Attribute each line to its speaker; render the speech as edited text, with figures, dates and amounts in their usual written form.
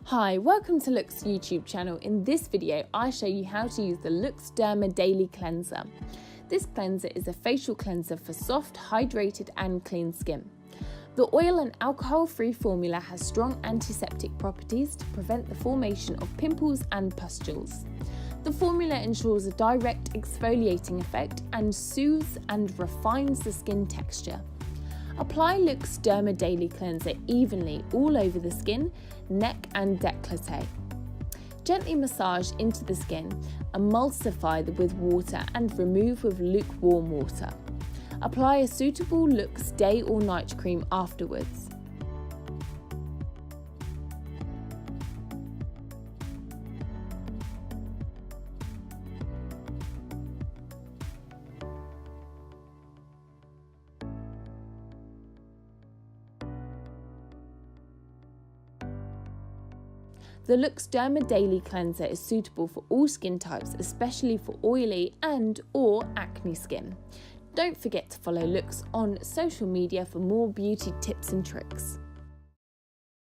Speaker 1: Hi, welcome to LOOkX YouTube channel. In this video, I show you how to use the LOOkX Derma Daily Cleanser. This cleanser is a facial cleanser for soft, hydrated and clean skin. The oil and alcohol-free formula has strong antiseptic properties to prevent the formation of pimples and pustules. The formula ensures a direct exfoliating effect and soothes and refines the skin texture. Apply LOOkX Derma Daily Cleanser evenly all over the skin, neck and décolleté. Gently massage into the skin, emulsify with water and remove with lukewarm water. Apply a suitable LOOkX day or night cream afterwards. The LOOkX Derma Daily Cleanser is suitable for all skin types, especially for oily and/or acne skin. Don't forget to follow LOOkX on social media for more beauty tips and tricks.